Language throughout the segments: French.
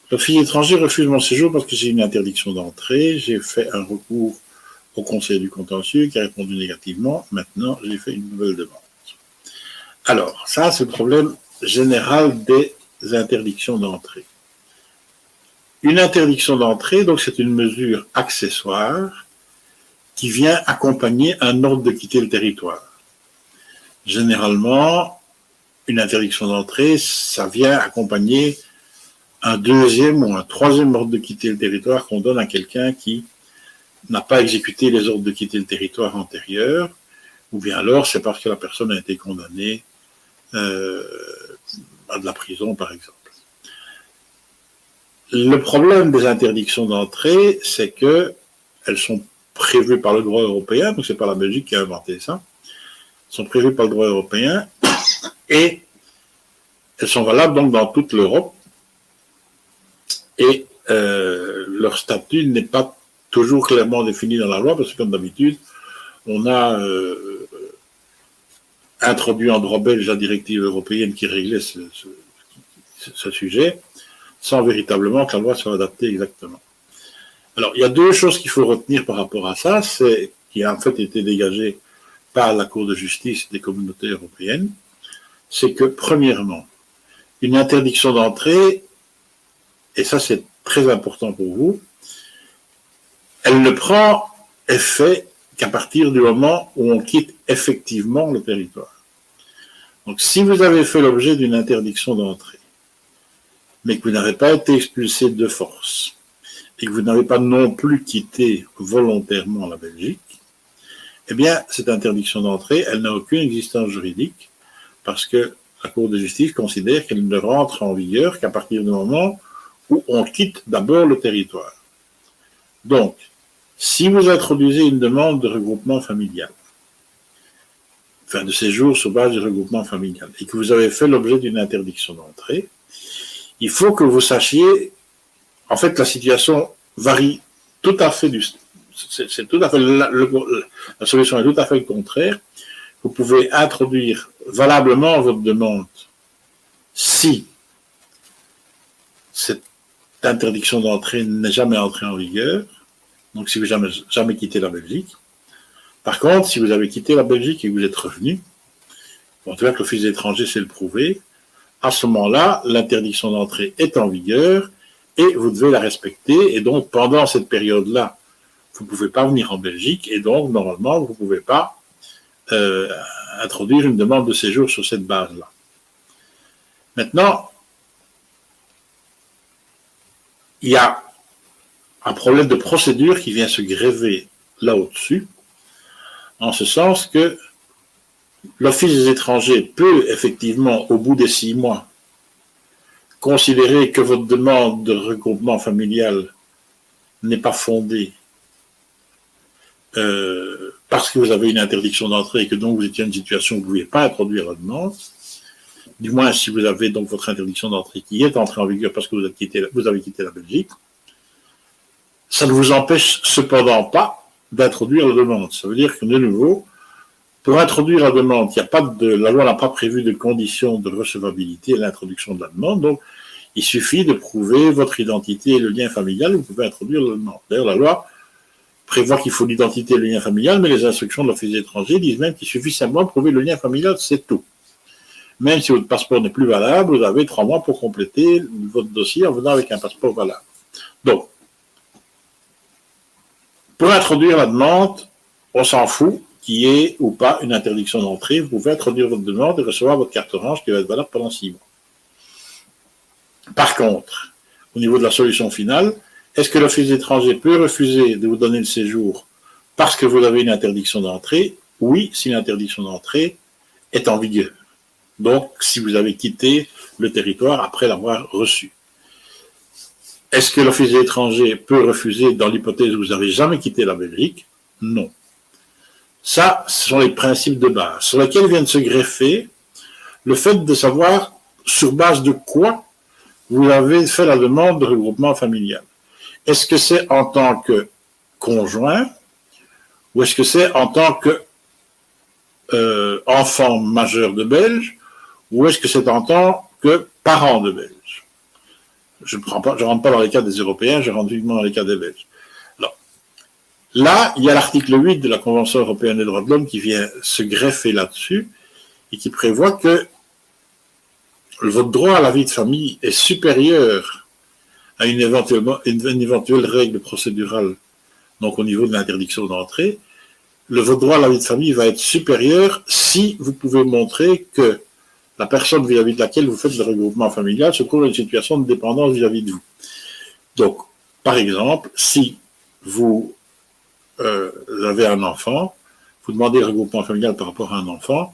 L'office étranger refuse mon séjour parce que j'ai une interdiction d'entrée. J'ai fait un recours au conseil du contentieux qui a répondu négativement. Maintenant, j'ai fait une nouvelle demande. Alors, ça, c'est le problème général des interdictions d'entrée. Une interdiction d'entrée, donc c'est une mesure accessoire qui vient accompagner un ordre de quitter le territoire. Généralement, une interdiction d'entrée, ça vient accompagner un deuxième ou un troisième ordre de quitter le territoire qu'on donne à quelqu'un qui n'a pas exécuté les ordres de quitter le territoire antérieurs, ou bien alors c'est parce que la personne a été condamnée à de la prison, par exemple. Le problème des interdictions d'entrée, c'est qu'elles sont prévues par le droit européen, donc c'est pas la Belgique qui a inventé ça, elles sont prévues par le droit européen, et elles sont valables donc dans toute l'Europe, et leur statut n'est pas toujours clairement défini dans la loi, parce que comme d'habitude, on a introduit en droit belge la directive européenne qui réglait ce sujet, sans véritablement que la loi soit adaptée exactement. Alors, il y a deux choses qu'il faut retenir par rapport à ça, c'est qui a en fait été dégagé par la Cour de justice des communautés européennes, c'est que, premièrement, une interdiction d'entrée, et ça c'est très important pour vous, elle ne prend effet qu'à partir du moment où on quitte effectivement le territoire. Donc, si vous avez fait l'objet d'une interdiction d'entrée, mais que vous n'avez pas été expulsé de force, et que vous n'avez pas non plus quitté volontairement la Belgique, eh bien, cette interdiction d'entrée, elle n'a aucune existence juridique, parce que la Cour de justice considère qu'elle ne rentre en vigueur qu'à partir du moment où on quitte d'abord le territoire. Donc, si vous introduisez une demande de regroupement familial, enfin de séjour sur base du regroupement familial, et que vous avez fait l'objet d'une interdiction d'entrée, il faut que vous sachiez, en fait, la situation varie tout à fait c'est tout à fait, la solution est tout à fait le contraire. Vous pouvez introduire valablement votre demande si cette interdiction d'entrée n'est jamais entrée en vigueur, donc si vous n'avez jamais quitté la Belgique. Par contre, si vous avez quitté la Belgique et que vous êtes revenu, en tout cas que l'office des étrangers sait le prouver, à ce moment-là, l'interdiction d'entrée est en vigueur et vous devez la respecter. Et donc, pendant cette période-là, vous ne pouvez pas venir en Belgique et donc, normalement, vous ne pouvez pas introduire une demande de séjour sur cette base-là. Maintenant, il y a un problème de procédure qui vient se greffer là au-dessus, en ce sens que l'Office des étrangers peut effectivement, au bout des 6 mois, considérer que votre demande de regroupement familial n'est pas fondée parce que vous avez une interdiction d'entrée et que donc vous étiez dans une situation où vous ne pouviez pas introduire la demande, du moins si vous avez donc votre interdiction d'entrée qui est entrée en vigueur parce que vous avez quitté la Belgique, ça ne vous empêche cependant pas d'introduire la demande. Ça veut dire que de nouveau, pour introduire la demande, la loi n'a pas prévu de conditions de recevabilité à l'introduction de la demande, donc il suffit de prouver votre identité et le lien familial, vous pouvez introduire la demande. D'ailleurs, la loi prévoit qu'il faut l'identité et le lien familial, mais les instructions de l'Office des étrangers disent même qu'il suffit simplement de prouver le lien familial, c'est tout. Même si votre passeport n'est plus valable, vous avez 3 mois pour compléter votre dossier en venant avec un passeport valable. Donc, pour introduire la demande, on s'en fout qu'il y ait ou pas une interdiction d'entrée. Vous pouvez introduire votre demande et recevoir votre carte orange qui va être valable pendant 6 mois. Par contre, au niveau de la solution finale, est-ce que l'Office des étrangers peut refuser de vous donner le séjour parce que vous avez une interdiction d'entrée? Oui, si l'interdiction d'entrée est en vigueur. Donc, si vous avez quitté le territoire après l'avoir reçu. Est-ce que l'Office des étrangers peut refuser dans l'hypothèse où vous n'avez jamais quitté la Belgique? Non. Ça, ce sont les principes de base sur lesquels vient de se greffer le fait de savoir sur base de quoi vous avez fait la demande de regroupement familial. Est-ce que c'est en tant que conjoint ou est-ce que c'est en tant que enfant majeur de Belges, ou est-ce que c'est en tant que parent de Belges? Je ne rentre pas dans les cas des Européens, je rentre uniquement dans les cas des Belges. Alors, là, il y a l'article 8 de la Convention européenne des droits de l'homme qui vient se greffer là-dessus et qui prévoit que votre droit à la vie de famille est supérieur à une éventuelle règle procédurale, donc au niveau de l'interdiction d'entrée. Votre droit à la vie de famille va être supérieur si vous pouvez montrer que la personne vis-à-vis de laquelle vous faites le regroupement familial se trouve dans une situation de dépendance vis-à-vis de vous. Donc, par exemple, si vous avez un enfant, vous demandez le regroupement familial par rapport à un enfant,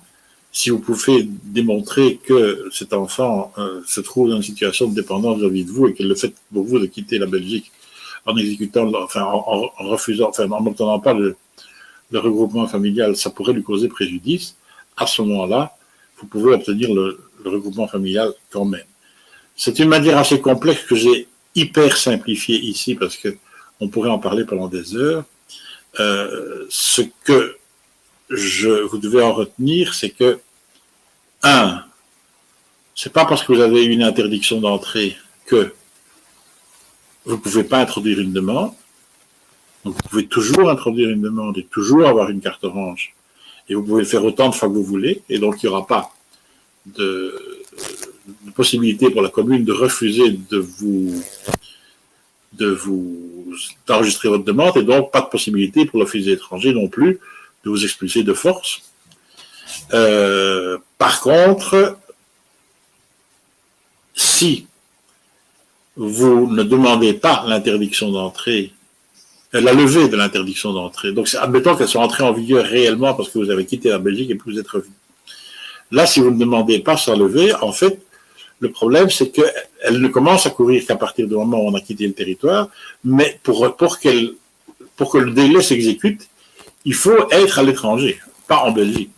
si vous pouvez démontrer que cet enfant se trouve dans une situation de dépendance vis-à-vis de vous et que le fait pour vous de quitter la Belgique en exécutant, enfin en refusant, enfin en n'obtenant pas le regroupement familial, ça pourrait lui causer préjudice, à ce moment-là, vous pouvez obtenir le regroupement familial quand même. C'est une manière assez complexe que j'ai hyper simplifiée ici parce que on pourrait en parler pendant des heures. Ce que vous devez en retenir, c'est que, c'est pas parce que vous avez une interdiction d'entrée que vous ne pouvez pas introduire une demande. Donc vous pouvez toujours introduire une demande et toujours avoir une carte orange. Et vous pouvez le faire autant de fois que vous voulez, et donc il n'y aura pas de possibilité pour la commune de refuser d'enregistrer votre demande, et donc pas de possibilité pour l'office des étrangers non plus de vous expulser de force. Par contre, si vous ne demandez pas l'interdiction d'entrée, la levée de l'interdiction d'entrée. Donc, admettons qu'elle soit entrée en vigueur réellement parce que vous avez quitté la Belgique et que vous êtes revenu. Là, si vous ne demandez pas sa levée, en fait, le problème, c'est qu'elle ne commence à courir qu'à partir du moment où on a quitté le territoire, mais pour que le délai s'exécute, il faut être à l'étranger, pas en Belgique.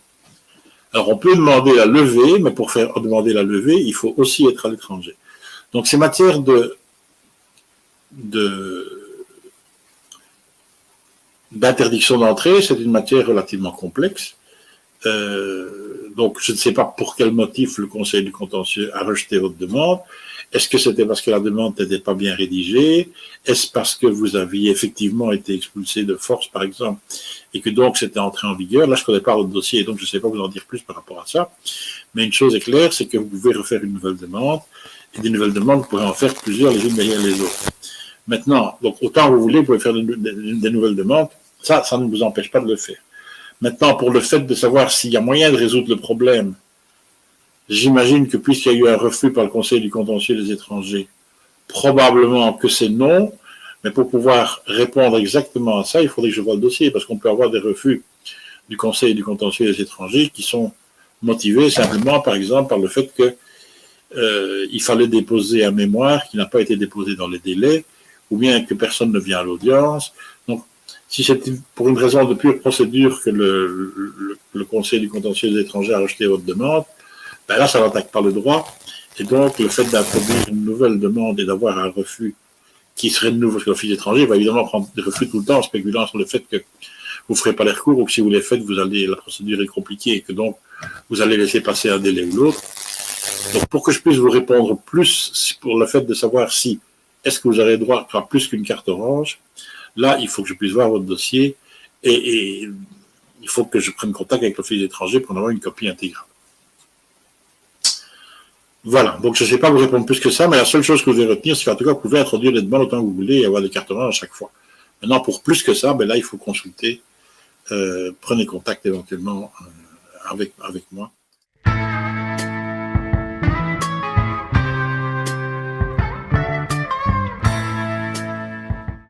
Alors, on peut demander la levée, mais pour faire demander la levée, il faut aussi être à l'étranger. Donc, ces matières d'interdiction d'entrée, c'est une matière relativement complexe. Donc, je ne sais pas pour quel motif le Conseil du contentieux a rejeté votre demande. Est-ce que c'était parce que la demande n'était pas bien rédigée? Est-ce parce que vous aviez effectivement été expulsé de force, par exemple, et que donc c'était entré en vigueur? Là, je ne connais pas votre dossier, donc je ne sais pas vous en dire plus par rapport à ça. Mais une chose est claire, c'est que vous pouvez refaire une nouvelle demande, et des nouvelles demandes, vous pourrez en faire plusieurs les unes derrière les autres. Maintenant, donc autant vous voulez, vous pouvez faire des nouvelles demandes, ça ne vous empêche pas de le faire. Maintenant, pour le fait de savoir s'il y a moyen de résoudre le problème, j'imagine que puisqu'il y a eu un refus par le Conseil du contentieux des étrangers, probablement que c'est non, mais pour pouvoir répondre exactement à ça, il faudrait que je vois le dossier, parce qu'on peut avoir des refus du Conseil du contentieux des étrangers qui sont motivés simplement, par exemple, par le fait que il fallait déposer un mémoire qui n'a pas été déposé dans les délais, ou bien que personne ne vient à l'audience. Donc, si c'est pour une raison de pure procédure que le Conseil du contentieux des étrangers a rejeté votre demande, ben là, ça n'attaque pas le droit. Et donc, le fait d'introduire une nouvelle demande et d'avoir un refus qui serait de nouveau, parce que l'office étranger va évidemment prendre des refus tout le temps en spéculant sur le fait que vous ne ferez pas les recours ou que si vous les faites, la procédure est compliquée et que donc vous allez laisser passer un délai ou l'autre. Donc, pour que je puisse vous répondre plus pour le fait de savoir si est-ce que vous aurez droit à plus qu'une carte orange, là, il faut que je puisse voir votre dossier et il faut que je prenne contact avec l'office étranger pour en avoir une copie intégrale. Voilà, donc je ne sais pas vous répondre plus que ça, mais la seule chose que vous devez retenir, c'est qu'en tout cas, vous pouvez introduire les demandes autant que vous voulez et avoir des cartes oranges à chaque fois. Maintenant, pour plus que ça, ben là, il faut consulter, prenez contact éventuellement avec moi.